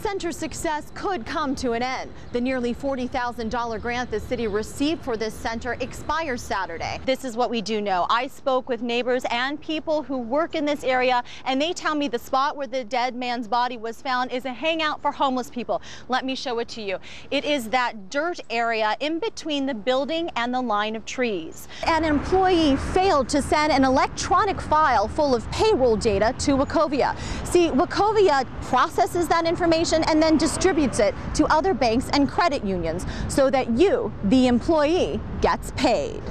center's success could come to an end. The nearly $40,000 grant the city received for this center expires Saturday. This is what we do know. I spoke with neighbors and people who work in this area, and they tell me the spot where the dead man's body was found is a hangout for homeless people. Let me show it to you. It is that dirt area in between the building and the line of trees. An employee failed to send an electronic file full of payroll data to Wachovia. See, Wachovia processes that information and then distributes it to other banks and credit unions so that you, the employee, gets paid.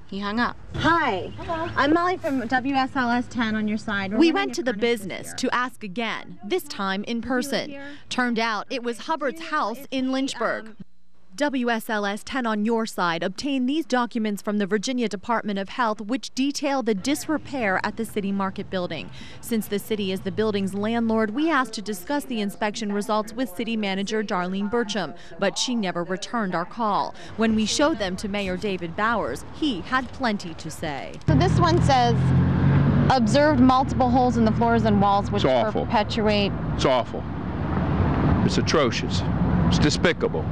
He hung up. Hi. Hello. I'm Mollie from WSLS 10 on your side. We went to the business to ask again, this time in person. Turned out it was Hubbard's house in Lynchburg. WSLS 10 on your side obtained these documents from the Virginia Department of Health, which detail the disrepair at the City Market building. Since the city is the building's landlord, we asked to discuss the inspection results with City Manager Darlene Burcham, but she never returned our call. When we showed them to Mayor David Bowers, he had plenty to say. So this one says, observed multiple holes in the floors and walls which awful. Perpetuate. It's awful. It's atrocious. It's despicable.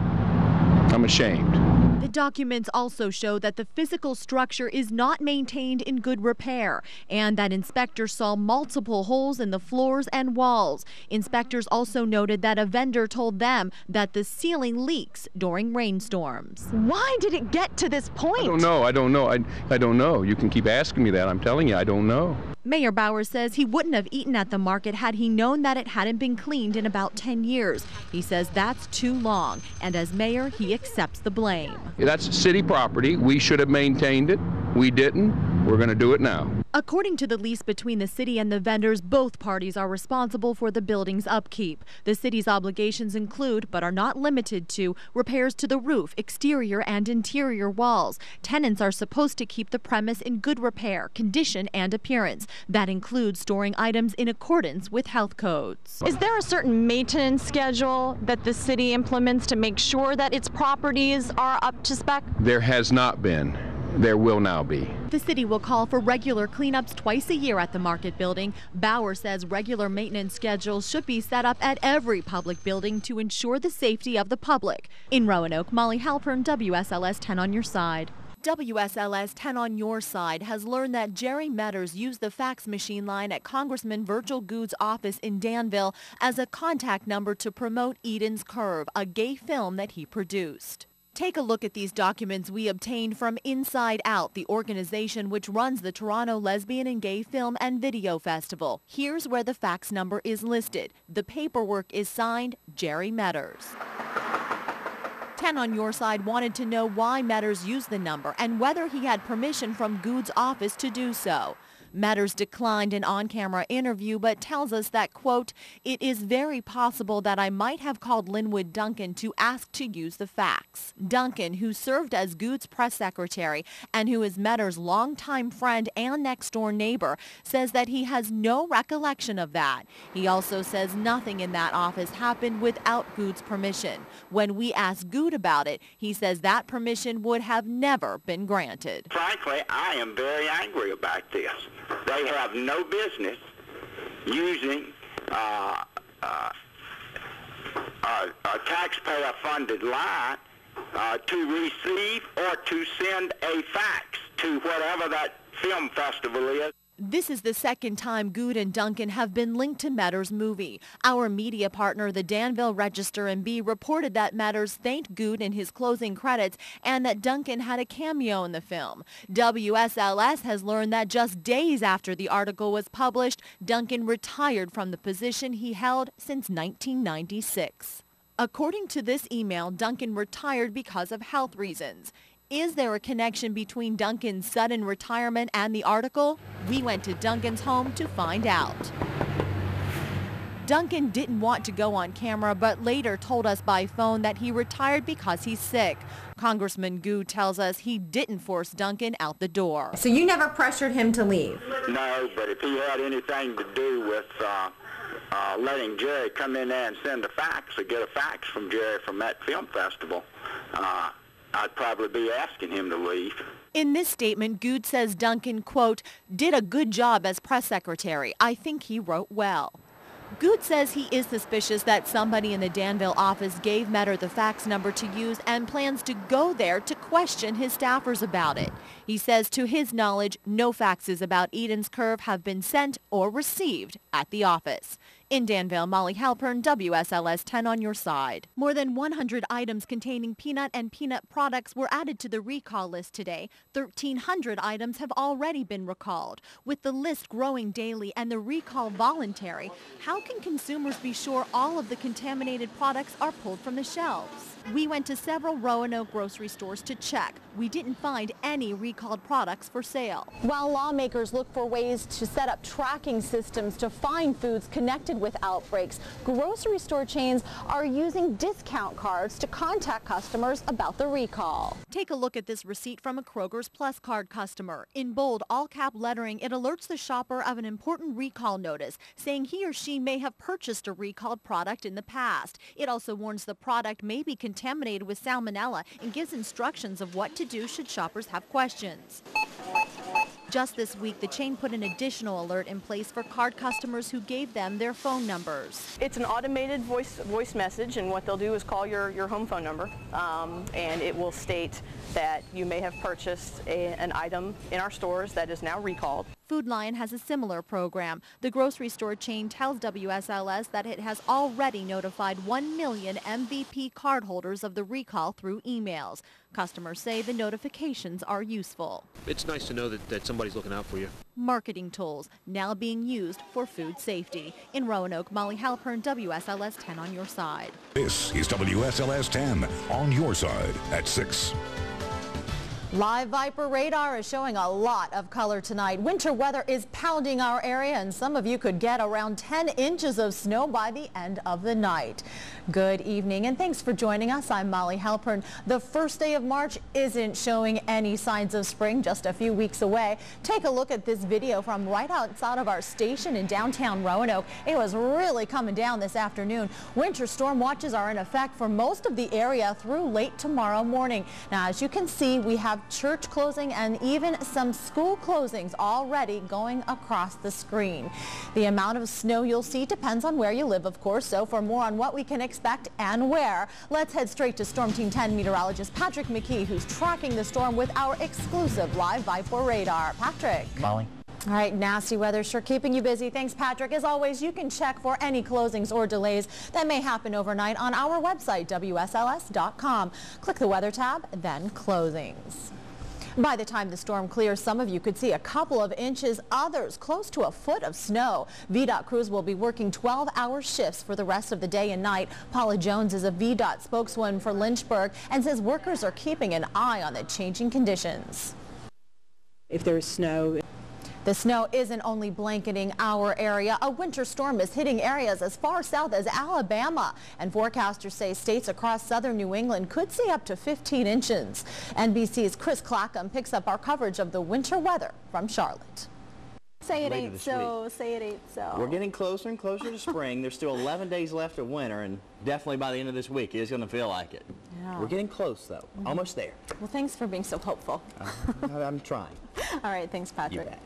I'm ashamed. The documents also show that the physical structure is not maintained in good repair and that inspectors saw multiple holes in the floors and walls. Inspectors also noted that a vendor told them that the ceiling leaks during rainstorms. Why did it get to this point? I don't know. I don't know. You can keep asking me that. I'm telling you, I don't know. Mayor Bowers says he wouldn't have eaten at the market had he known that it hadn't been cleaned in about 10 years. He says that's too long, and as mayor, he accepts the blame. That's city property. We should have maintained it. We didn't. We're going to do it now. According to the lease between the city and the vendors, both parties are responsible for the building's upkeep. The city's obligations include, but are not limited to, repairs to the roof, exterior and interior walls. Tenants are supposed to keep the premise in good repair, condition, and appearance. That includes storing items in accordance with health codes. Is there a certain maintenance schedule that the city implements to make sure that its properties are up to spec? There has not been. There will now be. The city will call for regular cleanups twice a year at the market building. Bauer says regular maintenance schedules should be set up at every public building to ensure the safety of the public. In Roanoke, Mollie Halpern, WSLS 10 on your side. WSLS 10 on your side has learned that Jerry Metters used the fax machine line at Congressman Virgil Goode's office in Danville as a contact number to promote Eden's Curve, a gay film that he produced. Take a look at these documents we obtained from Inside Out, the organization which runs the Toronto Lesbian and Gay Film and Video Festival. Here's where the fax number is listed. The paperwork is signed Jerry Metters. 10 on your side wanted to know why Metters used the number and whether he had permission from Goode's office to do so. Metters declined an on-camera interview but tells us that, quote, it is very possible that I might have called Linwood Duncan to ask to use the fax. Duncan, who served as Goode's press secretary and who is Metters' longtime friend and next-door neighbor, says that he has no recollection of that. He also says nothing in that office happened without Goode's permission. When we asked Goode about it, he says that permission would have never been granted. Frankly, I am very angry about this. They have no business using a taxpayer-funded line to receive or to send a fax to whatever that film festival is. This is the second time Goode and Duncan have been linked to Metters' movie. Our media partner, the Danville Register and Bee, reported that Metters thanked Goode in his closing credits and that Duncan had a cameo in the film. WSLS has learned that just days after the article was published, Duncan retired from the position he held since 1996. According to this email, Duncan retired because of health reasons. Is there a connection between Duncan's sudden retirement and the article? We went to Duncan's home to find out. Duncan didn't want to go on camera, but later told us by phone that he retired because he's sick. Congressman Goode tells us he didn't force Duncan out the door. So you never pressured him to leave? No, but if he had anything to do with letting Jerry come in there and send a fax or get a fax from Jerry from that film festival, I'd probably be asking him to leave. In this statement, Goode says Duncan, quote, did a good job as press secretary. I think he wrote well. Goode says he is suspicious that somebody in the Danville office gave Metter the fax number to use and plans to go there to question his staffers about it. He says to his knowledge, no faxes about Eden's Curve have been sent or received at the office. In Danville, Mollie Halpern, WSLS 10 on your side. More than 100 items containing peanut and peanut products were added to the recall list today. 1,300 items have already been recalled. With the list growing daily and the recall voluntary, how can consumers be sure all of the contaminated products are pulled from the shelves? We went to several Roanoke grocery stores to check. We didn't find any recalled products for sale. While lawmakers look for ways to set up tracking systems to find foods connected with outbreaks, grocery store chains are using discount cards to contact customers about the recall. Take a look at this receipt from a Kroger's Plus card customer. In bold, all-cap lettering, it alerts the shopper of an important recall notice, saying he or she may have purchased a recalled product in the past. It also warns the product may be contaminated with Salmonella and gives instructions of what to do should shoppers have questions. Just this week, the chain put an additional alert in place for card customers who gave them their phone numbers. It's an automated voice message, and what they'll do is call your home phone number, and it will state that you may have purchased an item in our stores that is now recalled. Food Lion has a similar program. The grocery store chain tells WSLS that it has already notified 1 million MVP cardholders of the recall through emails. Customers say the notifications are useful. It's nice to know that somebody's looking out for you. Marketing tools now being used for food safety. In Roanoke, Mollie Halpern, WSLS 10 on your side. This is WSLS 10 on your side at 6. Live Viper radar is showing a lot of color tonight. Winter weather is pounding our area, and some of you could get around 10 inches of snow by the end of the night. Good evening, and thanks for joining us. I'm Mollie Halpern. The first day of March isn't showing any signs of spring, just a few weeks away. Take a look at this video from right outside of our station in downtown Roanoke. It was really coming down this afternoon. Winter storm watches are in effect for most of the area through late tomorrow morning. Now, as you can see, we have church closing and even some school closings already going across the screen. The amount of snow you'll see depends on where you live, of course, so for more on what we can expect and where, let's head straight to Storm Team 10 meteorologist Patrick McKee, who's tracking the storm with our exclusive live Viper radar. Patrick. Mollie. All right, nasty weather sure keeping you busy. Thanks, Patrick. As always, you can check for any closings or delays that may happen overnight on our website, WSLS.com. Click the weather tab, then closings. By the time the storm clears, some of you could see a couple of inches, others close to a foot of snow. VDOT crews will be working 12-hour shifts for the rest of the day and night. Paula Jones is a VDOT spokeswoman for Lynchburg and says workers are keeping an eye on the changing conditions. If there is snow. The snow isn't only blanketing our area. A winter storm is hitting areas as far south as Alabama, and forecasters say states across southern New England could see up to 15 inches. NBC's Chris Clackham picks up our coverage of the winter weather from Charlotte. Say it ain't so, say it ain't so. We're getting closer and closer to spring. There's still 11 days left of winter, and definitely by the end of this week, it's going to feel like it. Yeah. We're getting close, though. Almost there. Well, thanks for being so hopeful. I'm trying. All right, thanks, Patrick. You bet.